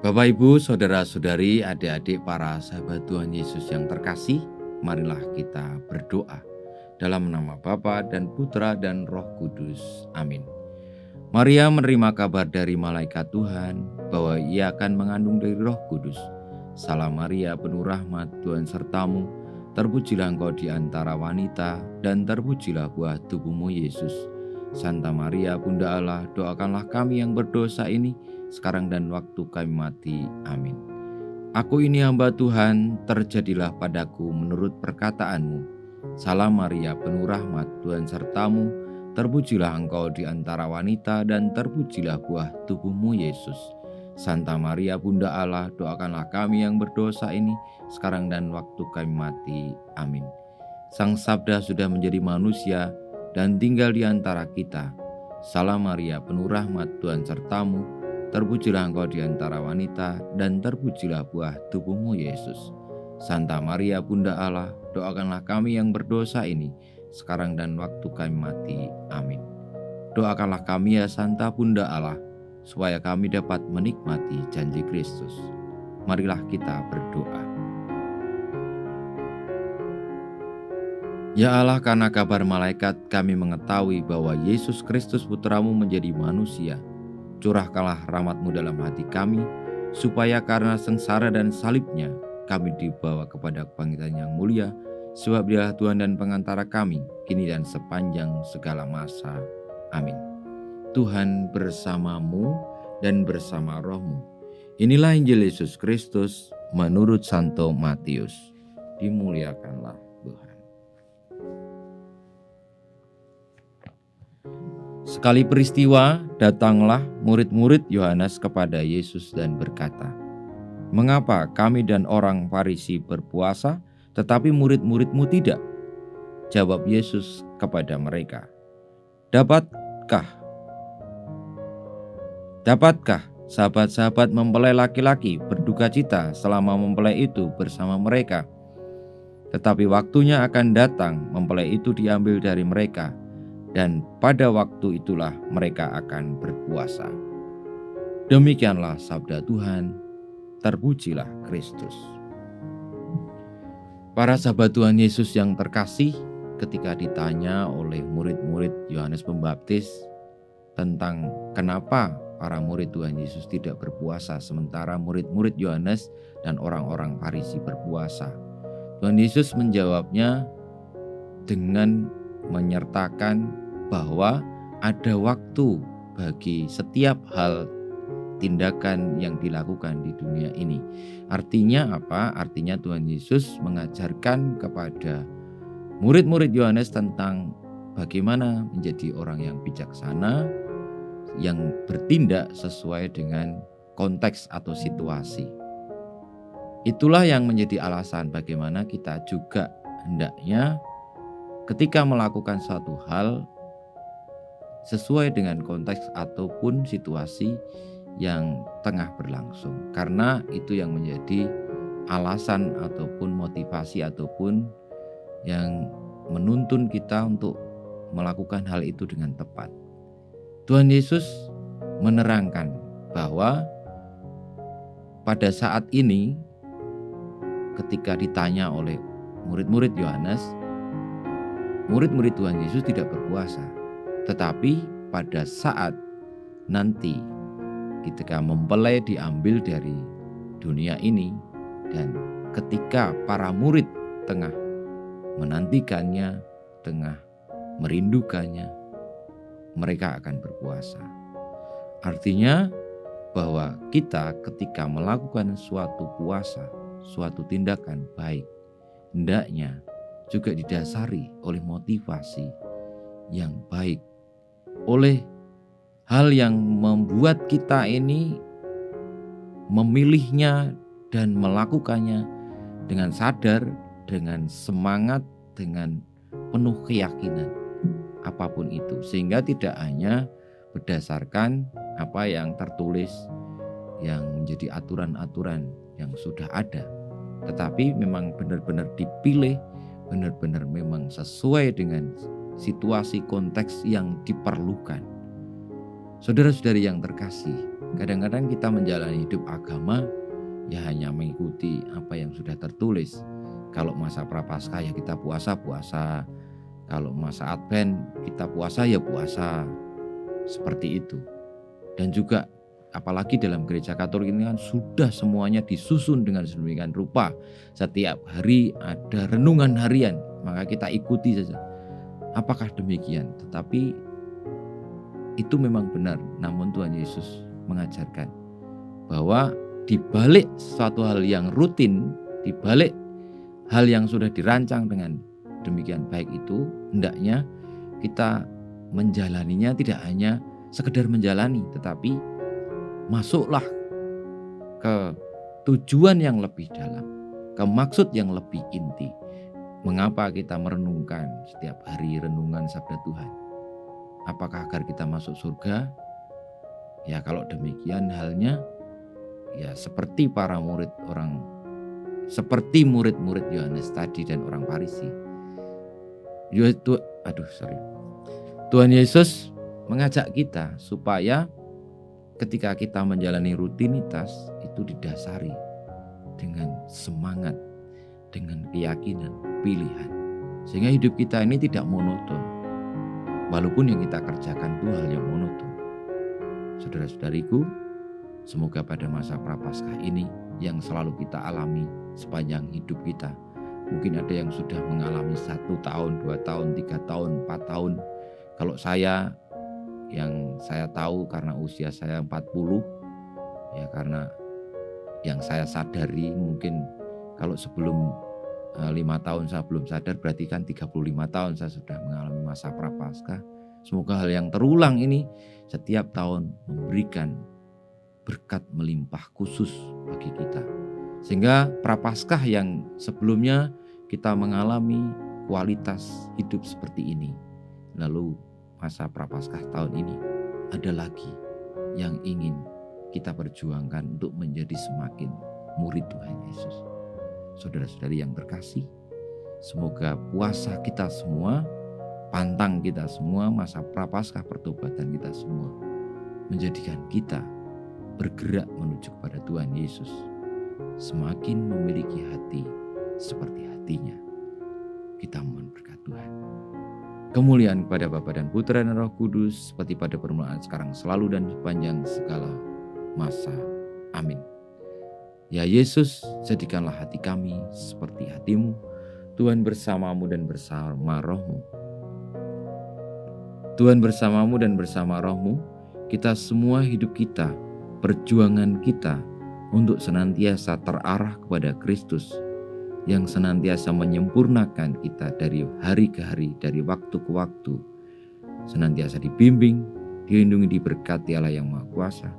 Bapak, Ibu, saudara-saudari, adik-adik para sahabat Tuhan Yesus yang terkasih, marilah kita berdoa. Dalam nama Bapa dan Putra dan Roh Kudus. Amin. Maria menerima kabar dari malaikat Tuhan bahwa ia akan mengandung dari Roh Kudus. Salam Maria, penuh rahmat, Tuhan sertamu, terpujilah engkau di antara wanita, dan terpujilah buah tubuhmu Yesus. Santa Maria, Bunda Allah, doakanlah kami yang berdosa ini, sekarang dan waktu kami mati. Amin. Aku ini hamba Tuhan, terjadilah padaku menurut perkataanmu. Salam Maria, penuh rahmat, Tuhan sertamu, terpujilah engkau di antara wanita, dan terpujilah buah tubuhmu Yesus. Santa Maria, Bunda Allah, doakanlah kami yang berdosa ini, sekarang dan waktu kami mati. Amin. Sang Sabda sudah menjadi manusia dan tinggal di antara kita. Salam Maria, penuh rahmat, Tuhan sertamu, terpujilah engkau di antara wanita, dan terpujilah buah tubuhmu Yesus. Santa Maria, Bunda Allah, doakanlah kami yang berdosa ini, sekarang dan waktu kami mati. Amin. Doakanlah kami ya Santa Bunda Allah, supaya kami dapat menikmati janji Kristus. Marilah kita berdoa. Ya Allah, karena kabar malaikat kami mengetahui bahwa Yesus Kristus Putramu menjadi manusia. Curahkanlah rahmat-Mu dalam hati kami, supaya karena sengsara dan salibnya kami dibawa kepada kebangkitan yang mulia, sebab Dialah Tuhan dan pengantara kami, kini dan sepanjang segala masa. Amin. Tuhan bersamamu dan bersama rohmu. Inilah Injil Yesus Kristus menurut Santo Matius. Dimuliakanlah Tuhan. Sekali peristiwa, datanglah murid-murid Yohanes kepada Yesus dan berkata, "Mengapa kami dan orang Farisi berpuasa, tetapi murid-murid-Mu tidak?" Jawab Yesus kepada mereka, Dapatkah sahabat-sahabat mempelai laki-laki berduka cita selama mempelai itu bersama mereka? Tetapi waktunya akan datang mempelai itu diambil dari mereka, dan pada waktu itulah mereka akan berpuasa. Demikianlah sabda Tuhan, terpujilah Kristus. Para sahabat Tuhan Yesus yang terkasih, ketika ditanya oleh murid-murid Yohanes Pembaptis tentang kenapa para murid Tuhan Yesus tidak berpuasa sementara murid-murid Yohanes dan orang-orang Farisi berpuasa, Tuhan Yesus menjawabnya dengan menyertakan bahwa ada waktu bagi setiap hal tindakan yang dilakukan di dunia ini. Artinya apa? Artinya Tuhan Yesus mengajarkan kepada murid-murid Yohanes tentang bagaimana menjadi orang yang bijaksana, yang bertindak sesuai dengan konteks atau situasi. Itulah yang menjadi alasan bagaimana kita juga hendaknya ketika melakukan suatu hal sesuai dengan konteks ataupun situasi yang tengah berlangsung. Karena itu yang menjadi alasan ataupun motivasi ataupun yang menuntun kita untuk melakukan hal itu dengan tepat. Tuhan Yesus menerangkan bahwa pada saat ini ketika ditanya oleh murid-murid Yohanes, murid-murid Tuhan Yesus tidak berpuasa. Tetapi pada saat nanti ketika mempelai diambil dari dunia ini dan ketika para murid tengah menantikannya, tengah merindukannya, mereka akan berpuasa. Artinya bahwa kita ketika melakukan suatu puasa, suatu tindakan baik, hendaknya juga didasari oleh motivasi yang baik, oleh hal yang membuat kita ini memilihnya dan melakukannya dengan sadar, dengan semangat, dengan penuh keyakinan apapun itu, sehingga tidak hanya berdasarkan apa yang tertulis yang menjadi aturan-aturan yang sudah ada, tetapi memang benar-benar dipilih, benar-benar memang sesuai dengan situasi konteks yang diperlukan. Saudara-saudari yang terkasih, Kadang-kadang kita menjalani hidup agama ya hanya mengikuti apa yang sudah tertulis. Kalau masa Prapaskah ya kita puasa. Kalau masa Advent kita puasa ya puasa. Seperti itu. Dan juga apalagi dalam gereja Katolik ini kan sudah semuanya disusun dengan sedemikian rupa. Setiap hari ada renungan harian, maka kita ikuti saja. Apakah demikian? Tetapi itu memang benar. Namun Tuhan Yesus mengajarkan bahwa di balik suatu hal yang rutin, di balik hal yang sudah dirancang dengan demikian baik itu, hendaknya kita menjalaninya tidak hanya sekedar menjalani, tetapi masuklah ke tujuan yang lebih dalam, ke maksud yang lebih inti. Mengapa kita merenungkan setiap hari renungan sabda Tuhan? Apakah agar kita masuk surga? Ya kalau demikian halnya, ya seperti murid-murid Yohanes tadi dan orang Farisi. Tuhan Yesus mengajak kita supaya ketika kita menjalani rutinitas itu didasari dengan semangat, dengan keyakinan, pilihan. Sehingga hidup kita ini tidak monoton. Walaupun yang kita kerjakan itu hal yang monoton. Saudara-saudariku, semoga pada masa Prapaskah ini yang selalu kita alami sepanjang hidup kita. Mungkin ada yang sudah mengalami 1 tahun, 2 tahun, 3 tahun, 4 tahun. Kalau yang saya tahu karena usia saya 40, ya karena yang saya sadari mungkin kalau sebelum 5 tahun saya belum sadar, berarti kan 35 tahun saya sudah mengalami masa Prapaskah. Semoga hal yang terulang ini setiap tahun memberikan berkat melimpah khusus bagi kita. Sehingga Prapaskah yang sebelumnya kita mengalami kualitas hidup seperti ini. Lalu masa Prapaskah tahun ini ada lagi yang ingin kita perjuangkan untuk menjadi semakin murid Tuhan Yesus. Saudara-saudari yang terkasih, semoga puasa kita semua, pantang kita semua, masa Prapaskah pertobatan kita semua menjadikan kita bergerak menuju kepada Tuhan Yesus, semakin memiliki hati seperti hatinya. Kita mohon berkat Tuhan. Kemuliaan kepada Bapa dan Putra dan Roh Kudus, seperti pada permulaan, sekarang, selalu, dan sepanjang segala masa. Amin. Ya Yesus, jadikanlah hati kami seperti hati-Mu. Tuhan bersamamu dan bersama roh-Mu. Tuhan bersamamu dan bersama roh-Mu. Kita semua hidup kita, perjuangan kita untuk senantiasa terarah kepada Kristus yang senantiasa menyempurnakan kita dari hari ke hari, dari waktu ke waktu. Senantiasa dibimbing, dilindungi, diberkati Allah yang Maha Kuasa,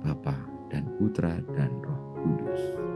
Bapa dan Putra dan Roh Kudus.